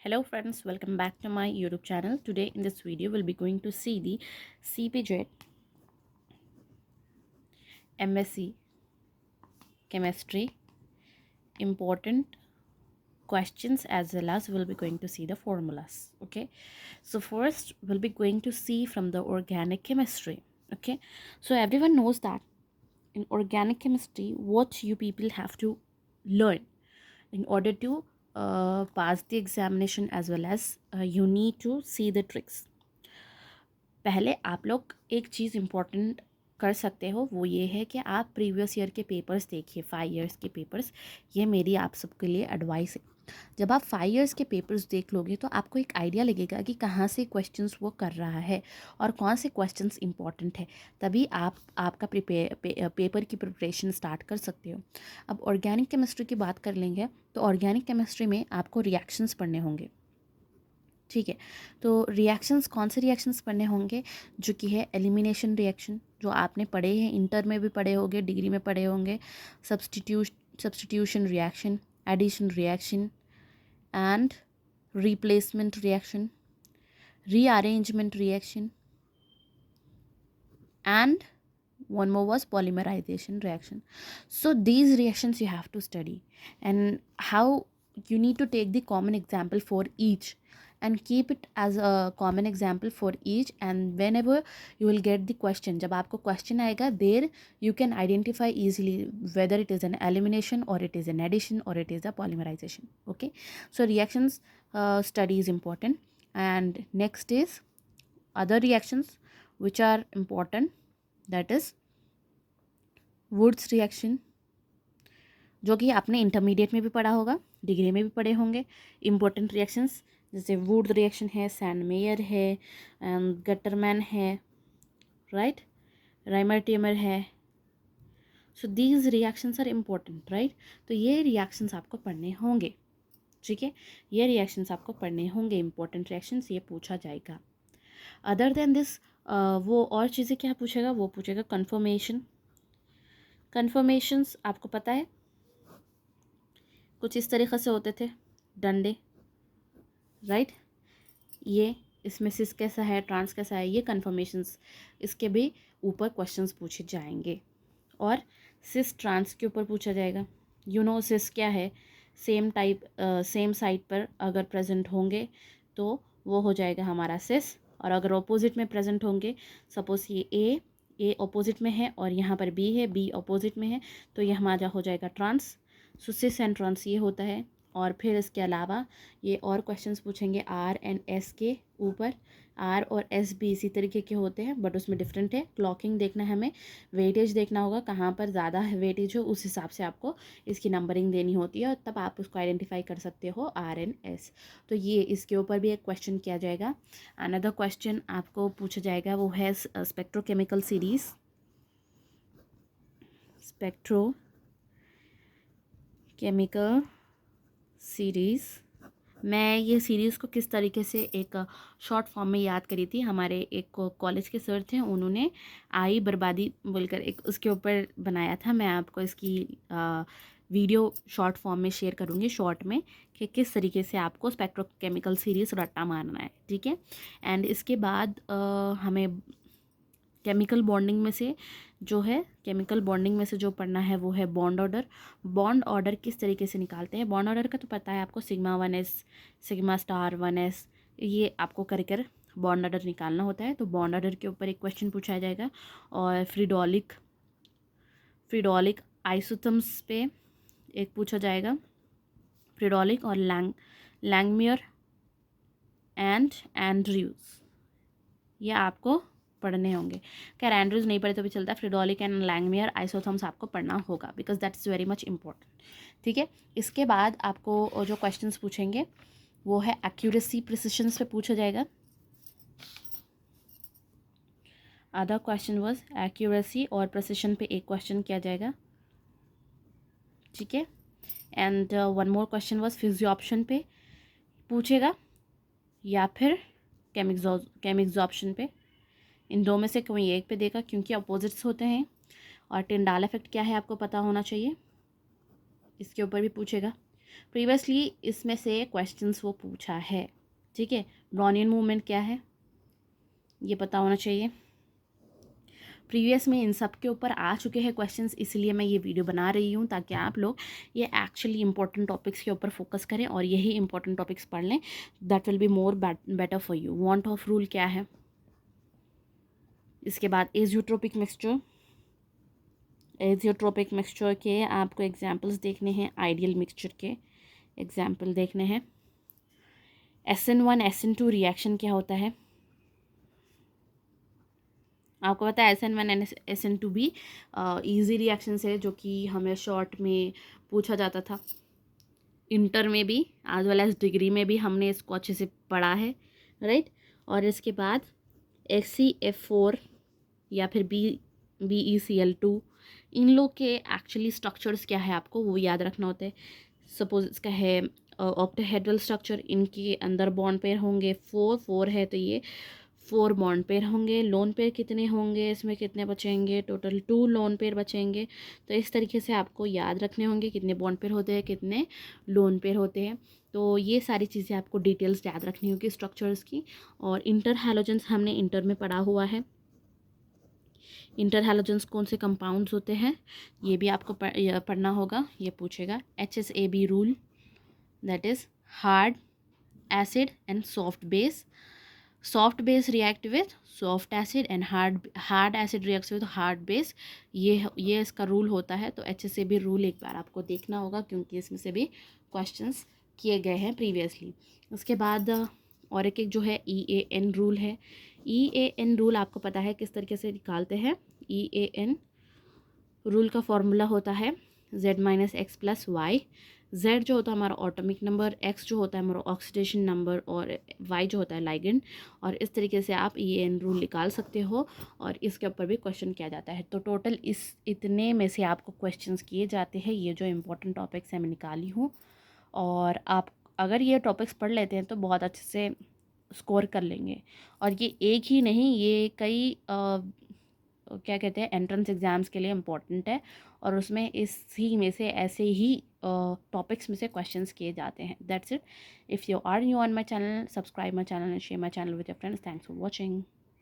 Hello friends, welcome back to my YouTube channel. Today in this video we'll be going to see the CPJET MSc Chemistry important questions, as well as we'll be going to see the formulas. Okay, so first we'll be going to see from the organic chemistry. Okay, so everyone knows that in organic chemistry what you people have to learn in order to pass the examination, as well as you need to see the tricks. पहले आप लोग एक चीज़ important कर सकते हो, वो ये है कि आप प्रीवियस ईयर के पेपर्स देखिए, 5 इयर्स के पेपर्स। ये मेरी आप सबके लिए एडवाइस है। जब आप 5 इयर्स के पेपर्स देख लोगे तो आपको एक आइडिया लगेगा कि कहाँ से क्वेश्चंस वो कर रहा है और कौन से क्वेश्चंस इंपॉर्टेंट है। तभी आप आपका पेपर की प्रिपरेशन स्टार्ट कर सकते हो। अब ऑर्गेनिक केमिस्ट्री की बात कर लेंगे तो ऑर्गेनिक केमिस्ट्री में आपको रिएक्शंस पढ़ने होंगे। ठीक है, तो रिएक्शंस कौन से रिएक्शंस पढ़ने होंगे, जो कि है एलिमिनेशन रिएक्शन, जो आपने पढ़े हैं, इंटर में भी पढ़े होंगे, डिग्री में पढ़े होंगे। Substitution reaction, addition reaction and replacement reaction, rearrangement reaction, and one more was polymerization reaction. So these reactions you have to study, and how you need to take the common example for each and keep it as a common example for each, and whenever you will get the question, जब आपको question आएगा, there you can identify easily whether it is an elimination or it is an addition or it is a polymerization. Okay, so reactions study is important. And next is other reactions which are important, that is Wurtz reaction, जो कि आपने intermediate में भी पढ़ा होगा, degree में भी पढ़े होंगे। इम्पोर्टेंट रिएक्शंस जैसे वुड रिएक्शन है, सैंडमेयर है, गटरमैन है, राइट, राइमर-टेमर है। So these reactions are important, right. तो ये रिएक्शंस आपको पढ़ने होंगे, ठीक है, ये रिएक्शंस आपको पढ़ने होंगे, इंपॉर्टेंट रिएक्शंस ये पूछा जाएगा। अदर देन दिस वो और चीज़ें क्या पूछेगा, वो पूछेगा कन्फर्मेशन। कन्फर्मेशंस आपको पता है कुछ इस तरीक़े से होते थे, डंडे, राइट। ये इसमें सिस कैसा है, ट्रांस कैसा है, ये कन्फर्मेशंस, इसके भी ऊपर क्वेश्चंस पूछे जाएंगे। और सिस ट्रांस के ऊपर पूछा जाएगा। यू नो सिस क्या है, सेम टाइप सेम साइड पर अगर प्रेजेंट होंगे तो वो हो जाएगा हमारा सिस, और अगर ऑपोजिट में प्रेजेंट होंगे, सपोज ये ए ऑपोजिट में है और यहाँ पर बी है, बी ऑपोजिट में है, तो ये हमारा हो जाएगा trans. So cis and trans ये होता है। और फिर इसके अलावा ये और क्वेश्चंस पूछेंगे आर एंड एस के ऊपर। आर और एस भी इसी तरीके के होते हैं, बट उसमें डिफरेंट है। क्लॉकिंग देखना है हमें, वेटेज देखना होगा, कहाँ पर ज़्यादा वेटेज हो उस हिसाब से आपको इसकी नंबरिंग देनी होती है, और तब आप उसको आइडेंटिफाई कर सकते हो आर एंड एस। तो ये इसके ऊपर भी एक क्वेश्चन किया जाएगा। अनदर क्वेश्चन आपको पूछा जाएगा, वो है स्पेक्ट्रोकेमिकल सीरीज, स्पेक्ट्रोकेमिकल सीरीज़। मैं ये सीरीज़ को किस तरीके से एक शॉर्ट फॉर्म में याद करी थी, हमारे एक कॉलेज के सर थे, उन्होंने आई बर्बादी बोलकर एक उसके ऊपर बनाया था। मैं आपको इसकी वीडियो शॉर्ट फॉर्म में शेयर करूँगी, शॉर्ट में, कि किस तरीके से आपको स्पेक्ट्रोकेमिकल सीरीज़ रट्टा मारना है, ठीक है। एंड इसके बाद हमें केमिकल बॉन्डिंग में से जो पढ़ना है वो है बॉन्ड ऑर्डर। बॉन्ड ऑर्डर किस तरीके से निकालते हैं, बॉन्ड ऑर्डर का तो पता है आपको, sigma 1s, sigma star 1s, ये आपको कर बॉन्ड ऑर्डर निकालना होता है। तो बॉन्ड ऑर्डर के ऊपर एक क्वेश्चन पूछा जाएगा। और फ्रीडोलिक आइसोथम्स पे एक पूछा जाएगा, फ्रीडोलिक और लैंगमियर एंड एंड्रयूज, ये आपको पढ़ने होंगे। खैर एंड्रयूज नहीं पढ़े तो भी चलता है, फ्रीडोलिक एंड लैंगमियर आइसोथर्म्स आपको पढ़ना होगा, because that is very much important, ठीक है। इसके बाद आपको जो क्वेश्चंस पूछेंगे वो है एक्यूरेसी प्रिसिशंस पे पूछा जाएगा। अदर क्वेश्चन वाज एक्यूरेसी और प्रिसिशन पे एक क्वेश्चन किया जाएगा, ठीक है। And one more question was फिजियोप्शन पे पूछेगा, या फिर केमिक्सॉर्प्शन पे। इन दो में से कोई एक पे देगा, क्योंकि अपोजिट्स होते हैं। और टिंडाल इफेक्ट क्या है आपको पता होना चाहिए, इसके ऊपर भी पूछेगा। प्रीवियसली इसमें से क्वेश्चंस वो पूछा है, ठीक है। ब्राउनियन मूवमेंट क्या है ये पता होना चाहिए। प्रीवियस में इन सब के ऊपर आ चुके हैं क्वेश्चंस, इसलिए मैं ये वीडियो बना रही हूँ ताकि आप लोग ये एक्चुअली इंपॉर्टेंट टॉपिक्स के ऊपर फोकस करें और यही इंपॉर्टेंट टॉपिक्स पढ़ लें। That will be more better for you. Want of rule क्या है, इसके बाद एजियोट्रोपिक मिक्सचर। एजियोट्रोपिक मिक्सचर के आपको एग्जाम्पल्स देखने हैं, आइडियल मिक्सचर के एग्जाम्पल देखने हैं। SN1 SN2 रिएक्शन क्या होता है, आपको पता है SN1 SN2 भी ईजी रिएक्शन है, जो कि हमें शॉर्ट में पूछा जाता था, इंटर में भी एज वेल एज डिग्री में भी हमने इसको अच्छे से पढ़ा है, राइट। और इसके बाद HCF4 या फिर BeCl2, इन लोग के एक्चुअली स्ट्रक्चर्स क्या है आपको वो याद रखना होता है। सपोज इसका है ऑक्टाहेड्रल स्ट्रक्चर, इनके अंदर बॉन्ड पेयर होंगे 4 है, तो ये 4 बॉन्ड पेयर होंगे। लोन पेयर कितने होंगे, इसमें कितने बचेंगे, टोटल 2 लोन पेयर बचेंगे। तो इस तरीके से आपको याद रखने होंगे कितने बॉन्ड पेयर होते हैं, कितने लोन पेयर होते हैं। तो ये सारी चीज़ें आपको डिटेल्स याद रखनी होगी स्ट्रक्चर्स की। और इंटर हैलोजेंस हमने इंटर में पढ़ा हुआ है। इंटर हैलोजेंस कौन से कंपाउंड्स होते हैं ये भी आपको पढ़ना होगा, ये पूछेगा। HSAB rule, that is hard acid and soft base. Soft base react with soft acid and hard acid reacts with hard base, ये इसका रूल होता है। तो HSAB रूल एक बार आपको देखना होगा, क्योंकि इसमें से भी क्वेश्चंस किए गए हैं प्रीवियसली। उसके बाद और एक जो है EAN रूल है। EAN रूल आपको पता है किस तरीके से निकालते हैं। EAN रूल का फॉर्मूला होता है Z - X + Y। Z जो होता है हमारा ऑटोमिक नंबर, X जो होता है हमारा ऑक्सीडेशन नंबर, और Y जो होता है लाइगेंड। और इस तरीके से आप EAN रूल निकाल सकते हो, और इसके ऊपर भी क्वेश्चन किया जाता है। तो टोटल इतने में से आपको क्वेश्चंस किए जाते हैं। ये जो इंपॉर्टेंट टॉपिक्स हैं मैं निकाली हूँ, और आप अगर ये टॉपिक्स पढ़ लेते हैं तो बहुत अच्छे से स्कोर कर लेंगे। और ये एक ही नहीं, ये कई क्या कहते हैं एंट्रेंस एग्ज़ाम्स के लिए इम्पोर्टेंट है, और उसमें इसी में से ऐसे ही टॉपिक्स में से क्वेश्चंस किए जाते हैं। That's it. If you are new on my channel, subscribe my channel and share my channel with your friends. Thanks for watching.